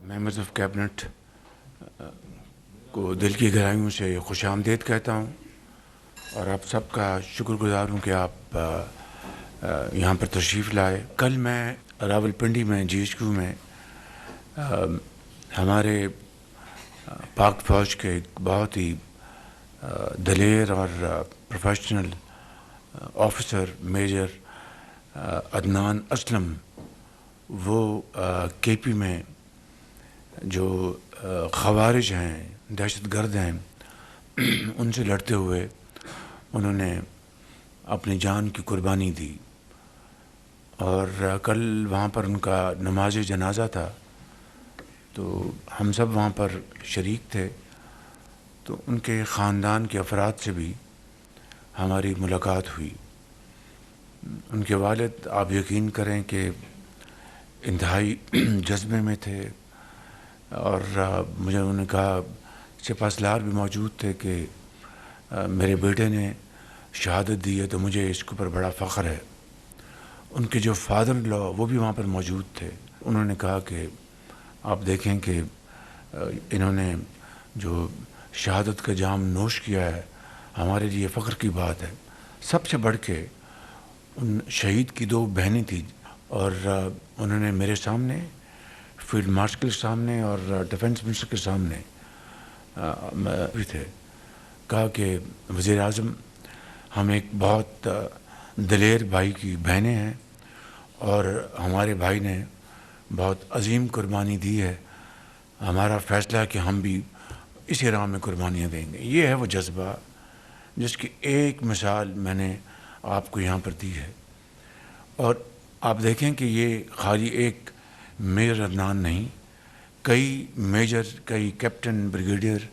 Members of cabinet کو دل کی گہرائیوں سے خوش آمدید کہتا ہوں اور آپ سب کا شکر گزار ہوں کہ آپ یہاں پر تشریف لائے۔ کل میں راولپنڈی میں جی ایچ کیو میں ہمارے پاک فوج کے ایک بہت ہی دلیر اور professional officer major Adnan Aslam, وہ کے پی میں جو خوارج ہیں، دہشت گرد ہیں، ان سے لڑتے ہوئے انہوں نے اپنی جان کی قربانی دی، اور کل وہاں پر ان کا نماز جنازہ تھا، تو ہم سب وہاں پر شریک تھے۔ تو ان کے خاندان کے افراد سے بھی ہماری ملاقات ہوئی۔ ان کے والد، آپ یقین کریں کہ انتہائی جذبے میں تھے، اور مجھے انہوں نے کہا، سپاسلار بھی موجود تھے کہ میرے بیٹے نے شہادت دی ہے تو مجھے اس کے اوپر بڑا فخر ہے۔ ان کے جو فادر ان لا وہ بھی وہاں پر موجود تھے۔ انہوں نے کہا کہ آپ دیکھیں کہ انہوں نے جو شہادت کا جام نوش کیا ہے، ہمارے لیے فخر کی بات ہے۔ سب سے بڑھ کے ان شہید کی 2 بہنیں تھیں، اور انہوں نے میرے سامنے، فیلڈ مارشل کے سامنے اور ڈیفنس منسٹر کے سامنے بھی تھے، کہا کہ وزیر اعظم، ہم ایک بہت دلیر بھائی کی بہنیں ہیں، اور ہمارے بھائی نے بہت عظیم قربانی دی ہے، ہمارا فیصلہ ہے کہ ہم بھی اسی راہ میں قربانیاں دیں گے۔ یہ ہے وہ جذبہ جس کی ایک مثال میں نے آپ کو یہاں پر دی ہے۔ اور آپ دیکھیں کہ یہ خالی ایک میجر عدنان نہیں، کئی میجر، کئی کیپٹن، بریگیڈیئر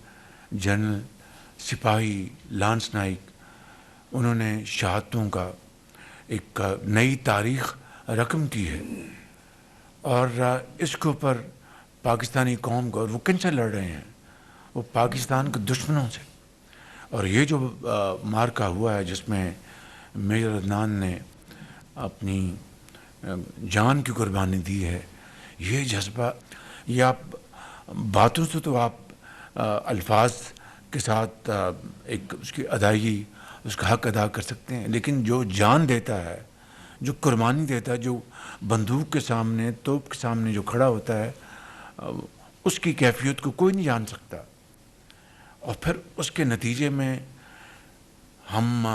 جنرل، سپاہی، لانس نائک، انہوں نے شہادتوں کا ایک نئی تاریخ رقم کی ہے، اور اس کے اوپر پاکستانی قوم کو، اور وہ کن سے لڑ رہے ہیں؟ وہ پاکستان کے دشمنوں سے۔ اور یہ جو معرکہ ہوا ہے جس میں میجر عدنان نے اپنی جان کی قربانی دی ہے، یہ جذبہ، یہ آپ باتوں سے تو آپ الفاظ کے ساتھ ایک اس کی ادائیگی، اس کا حق ادا کر سکتے ہیں، لیکن جو جان دیتا ہے، جو قربانی دیتا ہے، جو بندوق کے سامنے، توپ کے سامنے جو کھڑا ہوتا ہے، اس کی کیفیت کو کوئی نہیں جان سکتا۔ اور پھر اس کے نتیجے میں ہم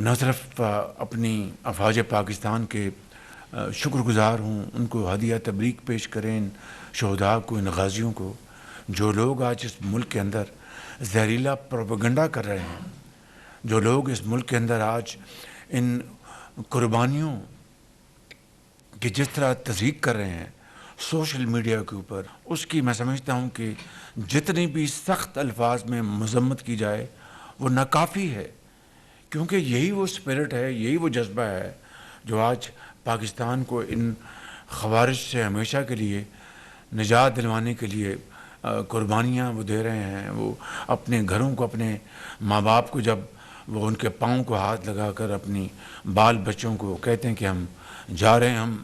نہ صرف اپنی افواج پاکستان کے شکر گزار ہوں، ان کو ہدیہ تبریک پیش کریں، ان شہداء کو، ان غازیوں کو، جو لوگ آج اس ملک کے اندر زہریلا پروپیگنڈا کر رہے ہیں، جو لوگ اس ملک کے اندر آج ان قربانیوں کی جس طرح تصدیق کر رہے ہیں سوشل میڈیا کے اوپر، اس کی میں سمجھتا ہوں کہ جتنی بھی سخت الفاظ میں مذمت کی جائے وہ ناکافی ہے، کیونکہ یہی وہ اسپرٹ ہے، یہی وہ جذبہ ہے جو آج پاکستان کو ان خوارج سے ہمیشہ کے لیے نجات دلوانے کے لیے قربانیاں وہ دے رہے ہیں۔ وہ اپنے گھروں کو، اپنے ماں باپ کو، جب وہ ان کے پاؤں کو ہاتھ لگا کر اپنی بال بچوں کو کہتے ہیں کہ ہم جا رہے ہیں، ہم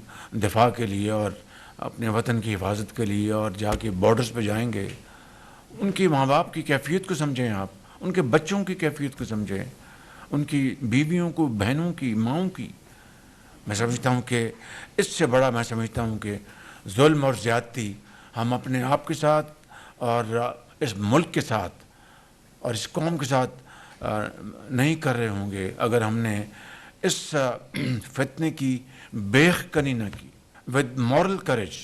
دفاع کے لیے اور اپنے وطن کی حفاظت کے لیے، اور جا کے بارڈرز پہ جائیں گے، ان کی ماں باپ کی کیفیت کو سمجھیں، آپ ان کے بچوں کی کیفیت کو سمجھیں، ان کی بیویوں کو، بہنوں کی، ماؤں کی۔ میں سمجھتا ہوں کہ اس سے بڑا، میں سمجھتا ہوں کہ ظلم اور زیادتی ہم اپنے آپ کے ساتھ اور اس ملک کے ساتھ اور اس قوم کے ساتھ نہیں کر رہے ہوں گے اگر ہم نے اس فتنے کی بیخ کنی نہ کی۔ With moral courage,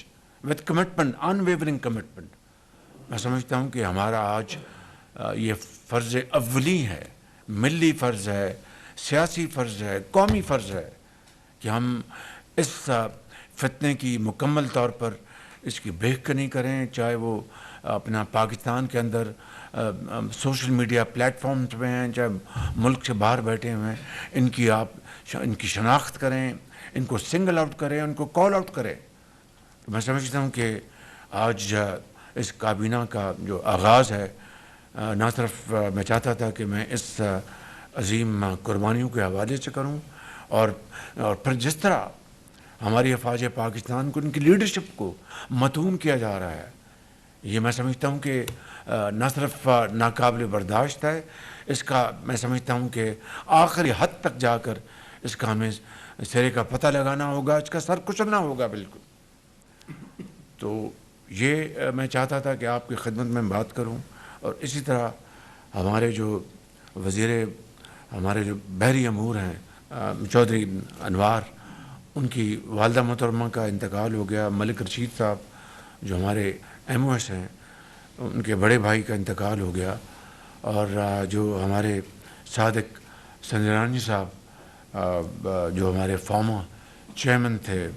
with commitment, unwavering commitment, میں سمجھتا ہوں کہ ہمارا آج یہ فرض اولی ہے، ملی فرض ہے، سیاسی فرض ہے، قومی فرض ہے کہ ہم اس فتنے کی مکمل طور پر اس کی بیخ کنی کریں، چاہے وہ اپنا پاکستان کے اندر سوشل میڈیا پلیٹ فارمز پہ ہیں، چاہے ملک سے باہر بیٹھے ہوئے ہیں، ان کی شناخت کریں، ان کو سنگل آؤٹ کریں، ان کو کال آؤٹ کریں۔ تو میں سمجھتا ہوں کہ آج اس کابینہ کا جو آغاز ہے، نہ صرف میں چاہتا تھا کہ میں اس عظیم قربانیوں کے حوالے سے کروں، اور پھر جس طرح ہماری افواج پاکستان کو، ان کی لیڈرشپ کو مدھوم کیا جا رہا ہے. یہ میں سمجھتا ہوں کہ نہ صرف ناقابل برداشت ہے، اس کا میں سمجھتا ہوں کہ آخری حد تک جا کر اس کا ہمیں سرے کا پتہ لگانا ہوگا، اس کا سر کچلنا ہوگا بالکل. تو یہ میں چاہتا تھا کہ آپ کی خدمت میں بات کروں. اور اسی طرح ہمارے جو ہمارے جو بحری امور ہیں چودھری انوار، ان کی والدہ محترمہ کا انتقال ہو گیا. ملک رشید صاحب جو ہمارے ایم او ایس ہیں، ان کے بڑے بھائی کا انتقال ہو گیا. اور جو ہمارے صادق سنجرانی صاحب جو ہمارے فارمر چیئرمین تھے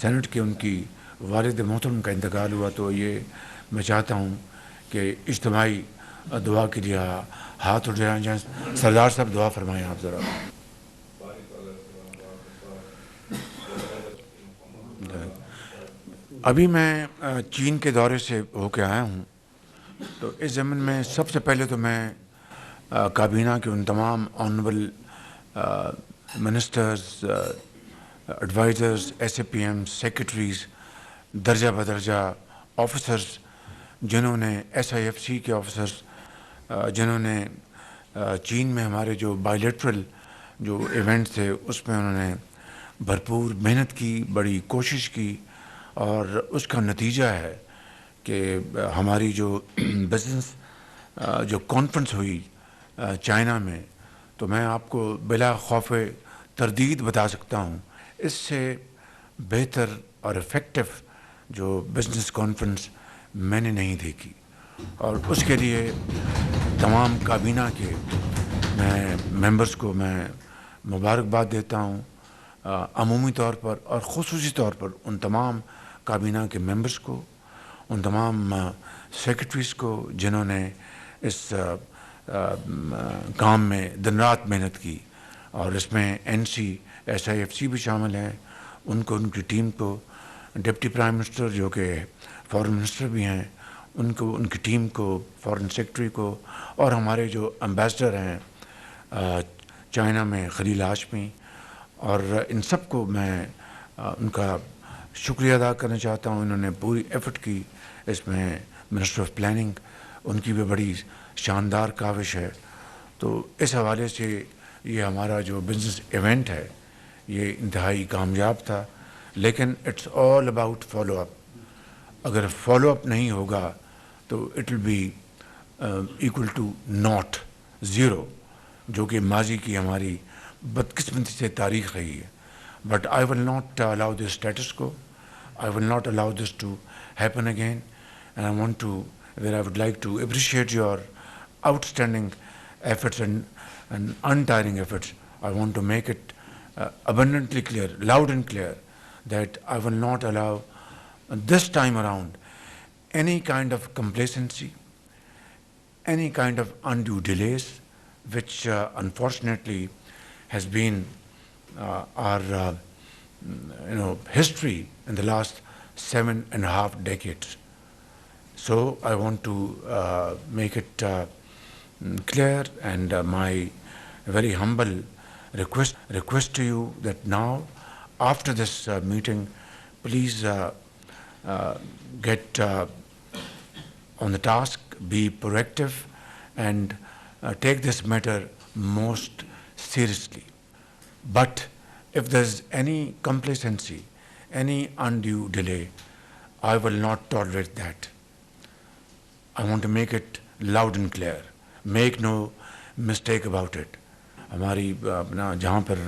سینٹ کے، ان کی والد محترم کا انتقال ہوا. تو یہ میں چاہتا ہوں کہ اجتماعی دعا کے لیے ہاتھ اٹھائیں جائیں. سردار صاحب دعا فرمائیں آپ ذرا. ابھی میں چین کے دورے سے ہو کے آیا ہوں. تو اس ضمن میں سب سے پہلے تو میں کابینہ کے ان تمام honourable ministers, advisors, S A P M, secretaries, درجہ بدرجہ آفیسرز، جنہوں نے ایس آئی ایف سی کے آفیسرز، جنہوں نے چین میں ہمارے جو بائیلیٹرل جو ایونٹ تھے اس میں انہوں نے بھرپور محنت کی، بڑی کوشش کی. اور اس کا نتیجہ ہے کہ ہماری جو بزنس جو کانفرنس ہوئی چائنا میں، تو میں آپ کو بلا خوف تردید بتا سکتا ہوں اس سے بہتر اور افیکٹو جو بزنس کانفرنس میں نے نہیں دیکھی. اور اس کے لیے تمام کابینہ کے میں ممبرز کو میں مبارکباد دیتا ہوں، عمومی طور پر اور خصوصی طور پر ان تمام کابینہ کے ممبرز کو، ان تمام سیکرٹریز کو جنہوں نے اس کام میں دن رات محنت کی. اور اس میں N C, S I F C بھی شامل ہیں، ان کو، ان کی ٹیم کو، ڈپٹی پرائم منسٹر جو کہ فارن منسٹر بھی ہیں ان کو، ان کی ٹیم کو، فارن سیکرٹری کو، اور ہمارے جو امبیسڈر ہیں چائنا میں خلیل ہاشمی، اور ان سب کو میں ان کا شکریہ ادا کرنا چاہتا ہوں. انہوں نے پوری ایفرٹ کی اس میں. منسٹر آف پلاننگ، ان کی بھی بڑی شاندار کاوش ہے. تو اس حوالے سے یہ ہمارا جو بزنس ایونٹ ہے یہ انتہائی کامیاب تھا. لیکن it's all about follow up. اگر فالو اپ نہیں ہوگا تو it will be equal to naught, zero, جو کہ ماضی کی ہماری بدقسمتی سے تاریخ رہی ہے. But I will not allow this status quo. I will not allow this to happen again. And I want to, where I would like to appreciate your outstanding efforts and untiring efforts. I want to make it abundantly clear, loud and clear, that I will not allow this time around any kind of complacency, any kind of undue delays, which unfortunately has been our history in the last 7.5 decades. So I want to make it clear, and my very humble request to you that now, after this meeting, please get on the task, be proactive, and take this matter most seriously. But if there's any complacency, any undue delay, I will not tolerate that. I want to make it loud and clear. Make no mistake about it. ہماری اپنا جہاں پر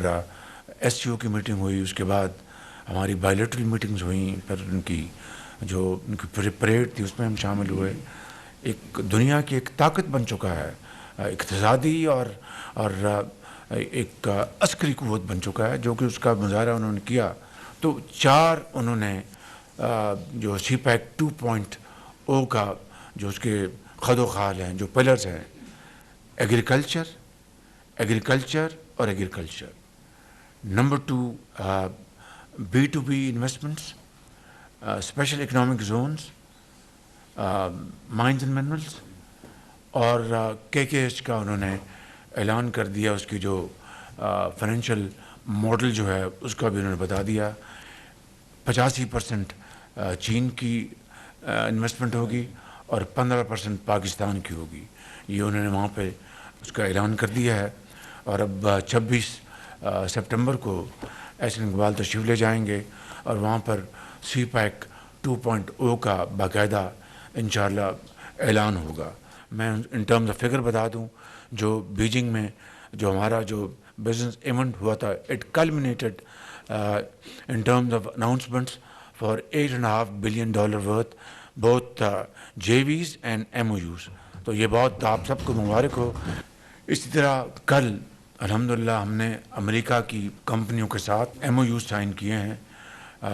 S C او کی meeting ہوئی، اس کے بعد ہماری bilateral meetings ہوئیں، پھر ان کی پریڈ تھی اس میں ہم شامل ہوئے. ایک دنیا کی ایک طاقت بن چکا ہے، اقتصادی اور ایک عسکری قوت بن چکا ہے، جو کہ اس کا مظاہرہ انہوں نے کیا. تو انہوں نے جو سی پیک 2.0 کا جو اس کے خد و خال ہیں، جو پلرز ہیں، ایگریکلچر اور agriculture. Number 2، B2B investments, special economic zones, mines and minerals, اور KKH کا انہوں نے اعلان کر دیا. اس کی جو فائنینشیل ماڈل جو ہے اس کا بھی انہوں نے بتا دیا. 85% چین کی انویسٹمنٹ ہوگی اور 15% پاکستان کی ہوگی. یہ انہوں نے وہاں پہ اس کا اعلان کر دیا ہے. اور اب 26 سپٹمبر کو ایشین اقبال تشریف لے جائیں گے اور وہاں پر سی پیک 2.0 کا باقاعدہ انشاءاللہ اعلان ہوگا. میں ان ٹرمز آف فگر بتا دوں, جو بیجنگ میں جو ہمارا جو بزنس ایونٹ ہوا تھا, it کلمنیٹڈ in terms of announcements for $8.5 billion worth both JVs and MOUs. تو یہ بہت آپ سب کو مبارک ہو. اسی طرح کل الحمدللہ ہم نے امریکہ کی کمپنیوں کے ساتھ MOUs سائن کیے ہیں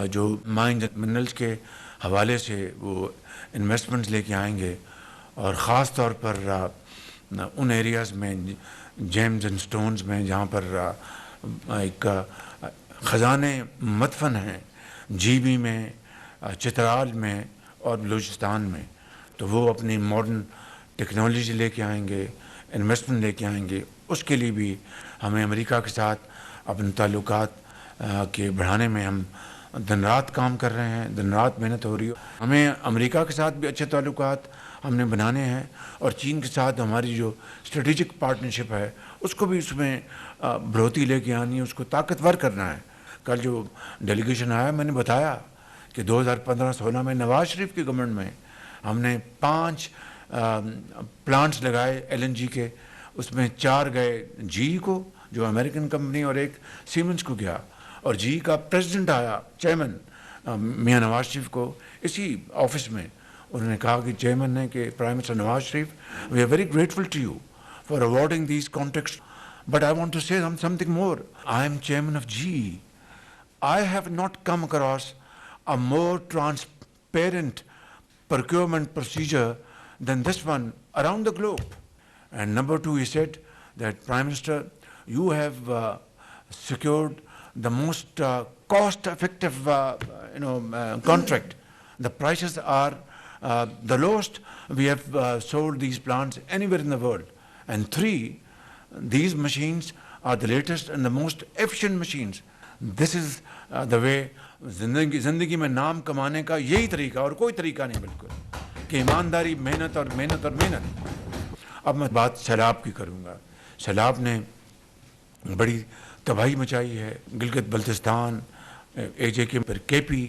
جو مائنز اینڈ منرلز کے حوالے سے وہ انویسٹمنٹس لے کے آئیں گے, اور خاص طور پر ان ایریاز میں جیمز اینڈ سٹونز میں جہاں پر ایک خزانے مدفن ہیں, جی بی میں, چترال میں اور بلوچستان میں. تو وہ اپنی ماڈرن ٹیکنالوجی لے کے آئیں گے, انویسٹمنٹ لے کے آئیں گے. اس کے لیے بھی ہمیں امریکہ کے ساتھ اپنے تعلقات کے بڑھانے میں ہم دن رات کام کر رہے ہیں, دن رات محنت ہو رہی ہے. ہمیں امریکہ کے ساتھ بھی اچھے تعلقات ہم نے بنانے ہیں, اور چین کے ساتھ ہماری جو اسٹریٹجک پارٹنرشپ ہے اس کو بھی اس میں بڑھوتی لے کے آنی ہے, اس کو طاقتور کرنا ہے. کل جو ڈیلیگیشن آیا میں نے بتایا کہ 2015-16 میں نواز شریف کی گورنمنٹ میں ہم نے 5 پلانٹس لگائے LNG کے. اس میں 4 گئے جی کو جو امریکن کمپنی, اور 1 سیمنز کو گیا. اور جی کا پریزیڈنٹ آیا, چیئرمین میاں نواز شریف کو اسی آفس میں انہوں نے کہا کہ چیئرمین نے کہ prime minister Nawaz Sharif, we are very grateful to you for awarding these contracts, but I want to say something more. I am chairman of GE. I have not come across a more transparent procurement procedure than this one around the globe. And number 2, he said that Prime Minister, you have secured the most cost-effective, contract. The prices are the lowest we have sold these plants anywhere in the world. And 3, these machines are the latest and the most efficient machines. This is the way. زندگی میں نام کمانے کا یہی طریقہ, اور کوئی طریقہ نہیں بالکل, کہ ایمانداری, محنت اور محنت اور محنت. اب میں بات سیلاب کی کروں گا. سیلاب نے بڑی تباہی مچائی ہے. گلگت بلتستان, AJK, پھر KP,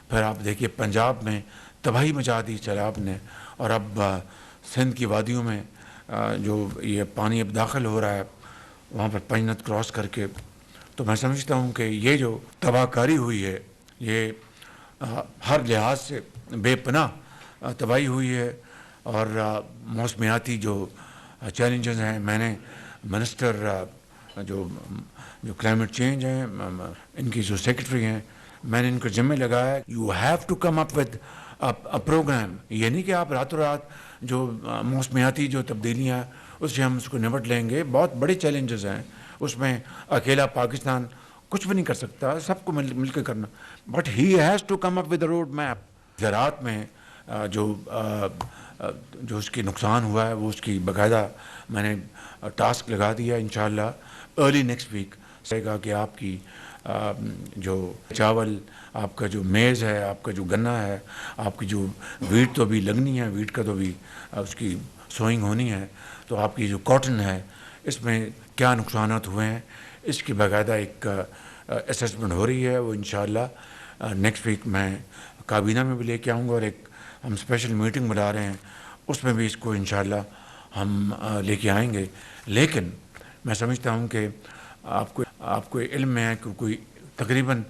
پھر آپ دیکھیے پنجاب میں تباہی مچا دی سیلاب نے. اور اب سندھ کی وادیوں میں جو یہ پانی اب داخل ہو رہا ہے وہاں پر پنجنت کراس کر کے. تو میں سمجھتا ہوں کہ یہ جو تباہ کاری ہوئی ہے یہ ہر لحاظ سے بے پناہ تباہی ہوئی ہے. اور موسمیاتی جو چیلنجز ہیں, میں نے منسٹر جو کلائمیٹ چینج ہیں ان کی جو سیکرٹری ہیں, میں نے ان کو ذمہ لگایا, you have to come up with programme. یہ نہیں کہ آپ راتوں رات جو موسمیاتی جو تبدیلیاں اس سے ہم اس کو نمٹ لیں گے. بہت بڑے چیلنجز ہیں, اس میں اکیلا پاکستان کچھ بھی نہیں کر سکتا, سب کو مل کے کرنا. But he has to come up with a road map. زراعت میں جو اس کی نقصان ہوا ہے وہ اس کی باقاعدہ میں نے ٹاسک لگا دیا. انشاءاللہ ارلی نیکسٹ ویک سے گا کہ آپ کی جو چاول, آپ کا جو میز ہے, آپ کا جو گنا ہے, آپ کی جو ویٹ تو بھی لگنی ہے, ویٹ کا تو بھی اس کی سوئنگ ہونی ہے, تو آپ کی جو کاٹن ہے اس میں کیا نقصانات ہوئے ہیں اس کی باقاعدہ ایک اسسمنٹ ہو رہی ہے. وہ انشاءاللہ نیکسٹ ویک میں کابینہ میں بھی لے کے آؤں گا, اور ایک ہم اسپیشل میٹنگ بلا رہے ہیں اس میں بھی اس کو انشاءاللہ ہم لے کے آئیں گے. لیکن میں سمجھتا ہوں کہ آپ کو علم میں ہے کہ کوئی تقریباً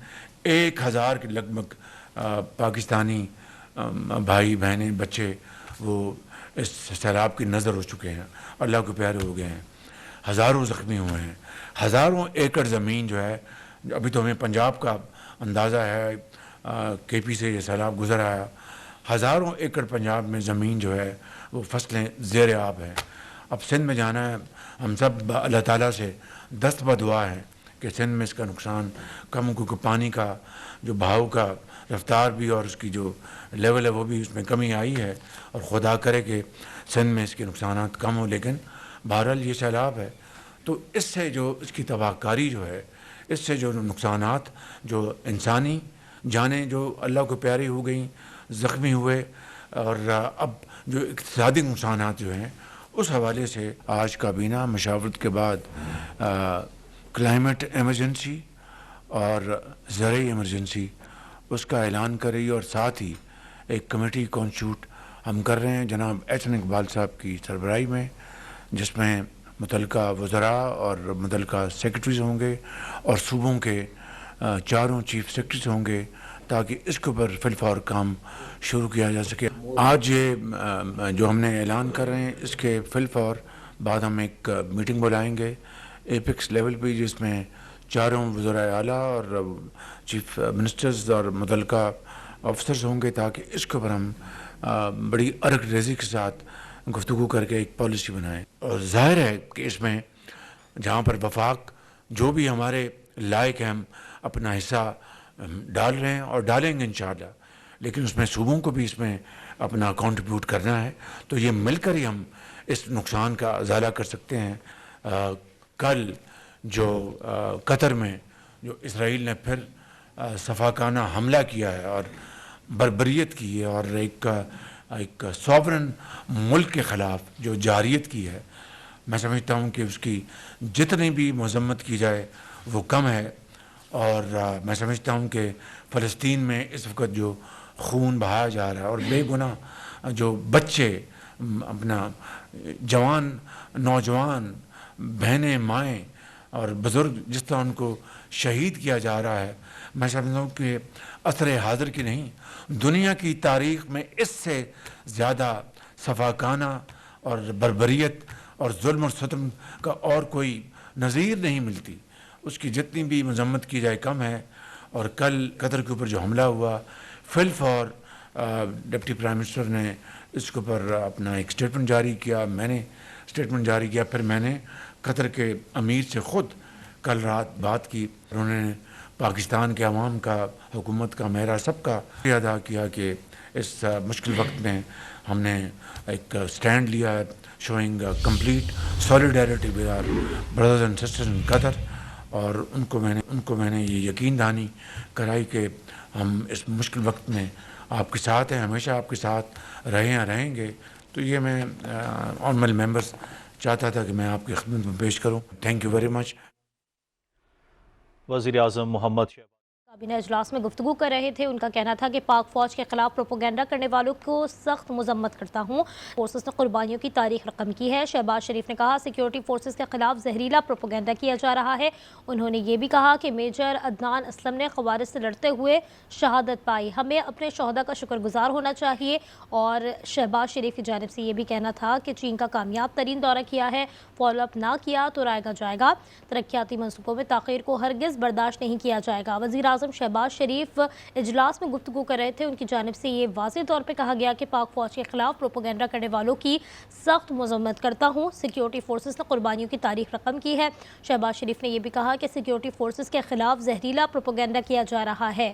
1000 کے لگ بھگ پاکستانی بھائی بہنیں بچے وہ اس سیلاب کی نظر ہو چکے ہیں, اللہ کے پیارے ہو گئے ہیں, ہزاروں زخمی ہوئے ہیں, ہزاروں ایکڑ زمین جو ہے. ابھی تو ہمیں پنجاب کا اندازہ ہے, KP سے یہ سیلاب گزر آیا, ہزاروں ایکڑ پنجاب میں زمین جو ہے وہ فصلیں زیر آب ہیں. اب سندھ میں جانا ہے, ہم سب اللہ تعالیٰ سے دست بدعا ہیں کہ سندھ میں اس کا نقصان کم ہو, کیونکہ پانی کا جو بہاؤ کا رفتار بھی اور اس کی جو لیول ہے وہ بھی اس میں کمی آئی ہے, اور خدا کرے کہ سندھ میں اس کے نقصانات کم ہو. لیکن بہرحال یہ سیلاب ہے, تو اس سے جو اس کی تباہ کاری جو ہے اس سے جو نقصانات، جو انسانی جانیں جو اللہ کو پیاری ہو گئیں، زخمی ہوئے، اور اب جو اقتصادی نقصانات جو ہیں، اس حوالے سے آج کابینہ مشاورت کے بعد کلائمیٹ ایمرجنسی اور زرعی ایمرجنسی اس کا اعلان کر رہی ہے، اور ساتھ ہی ایک کمیٹی کانسٹیٹیوٹ ہم کر رہے ہیں جناب احسن اقبال صاحب کی سربراہی میں، جس میں متعلقہ وزراء اور متعلقہ سیکرٹریز ہوں گے اور صوبوں کے چاروں چیف سیکرٹریز ہوں گے، تاکہ اس کے اوپر فی الفور کام شروع کیا جا سکے۔ آج یہ جو ہم نے اعلان کر رہے ہیں، اس کے فی الفور بعد ہم ایک میٹنگ بلائیں گے ایپیکس لیول پہ، جس میں چاروں وزرائے اعلیٰ اور چیف منسٹرز اور متعلقہ آفیسرز ہوں گے، تاکہ اس کے اوپر ہم بڑی ارگ ریزی کے ساتھ گفتگو کر کے ایک پالیسی بنائیں۔ اور ظاہر ہے کہ اس میں جہاں پر وفاق جو بھی ہمارے لائق ہیں، ہم اپنا حصہ ڈال رہے ہیں اور ڈالیں گے انشاءاللہ، لیکن اس میں صوبوں کو بھی اس میں اپنا کنٹریبیوٹ کرنا ہے، تو یہ مل کر ہی ہم اس نقصان کا ازالہ کر سکتے ہیں۔ کل جو قطر میں جو اسرائیل نے پھر صفاقانہ حملہ کیا ہے اور بربریت کی ہے، اور ایک سوورن ملک کے خلاف جو جارحیت کی ہے، میں سمجھتا ہوں کہ اس کی جتنی بھی مذمت کی جائے وہ کم ہے۔ اور میں سمجھتا ہوں کہ فلسطین میں اس وقت جو خون بہایا جا رہا ہے، اور بے گناہ جو بچے، اپنا جوان نوجوان بہنیں، مائیں اور بزرگ جس طرح ان کو شہید کیا جا رہا ہے، میں سمجھتا ہوں کہ عصر حاضر کی نہیں، دنیا کی تاریخ میں اس سے زیادہ صفاقانہ اور بربریت اور ظلم اور ستم کا اور کوئی نظیر نہیں ملتی۔ اس کی جتنی بھی مذمت کی جائے کم ہے۔ اور کل قطر کے اوپر جو حملہ ہوا، فی الفور ڈپٹی پرائم منسٹر نے اس کے اوپر اپنا ایک اسٹیٹمنٹ جاری کیا، میں نے اسٹیٹمنٹ جاری کیا، پھر میں نے قطر کے امیر سے خود کل رات بات کی، انہوں نے پاکستان کے عوام کا، حکومت کا، میرا سب کا شکریہ ادا کیا کہ اس مشکل وقت میں ہم نے ایک سٹینڈ لیا ہے، showing complete solidarity with our brothers and sisters in Qatar. اور ان کو میں نے یہ یقین دہانی کرائی کہ ہم اس مشکل وقت میں آپ کے ساتھ ہیں، ہمیشہ آپ کے ساتھ رہے ہیں، رہیں گے۔ تو یہ میں آنریبل ممبرز چاہتا تھا کہ میں آپ کی خدمت میں پیش کروں۔ Thank you very much. وزیر اعظم محمد شہباز کابینہ اجلاس میں گفتگو کر رہے تھے۔ ان کا کہنا تھا کہ پاک فوج کے خلاف پروپیگنڈا کرنے والوں کو سخت مذمت کرتا ہوں۔ فورسز نے قربانیوں کی تاریخ رقم کی ہے۔ شہباز شریف نے کہا سیکیورٹی فورسز کے خلاف زہریلا پروپیگنڈا کیا جا رہا ہے۔ انہوں نے یہ بھی کہا کہ میجر عدنان اسلم نے خوارج سے لڑتے ہوئے شہادت پائی، ہمیں اپنے شہداء کا شکر گزار ہونا چاہیے۔ اور شہباز شریف کی جانب سے یہ بھی کہنا تھا کہ چین کا کامیاب ترین دورہ کیا ہے، فالو اپ نہ کیا تو رائے گا جائے گا، ترقیاتی منصوبوں میں تاخیر کو ہرگز برداشت نہیں کیا جائے گا۔ وزیر اعظم شہباز شریف اجلاس میں گفتگو کر رہے تھے۔ ان کی جانب سے یہ واضح طور پہ کہا گیا کہ پاک فوج کے خلاف پروپیگنڈا کرنے والوں کی سخت مذمت کرتا ہوں۔ سیکیورٹی فورسز نے قربانیوں کی تاریخ رقم کی ہے۔ شہباز شریف نے یہ بھی کہا کہ سیکیورٹی فورسز کے خلاف زہریلا پروپیگنڈا کیا جا رہا ہے۔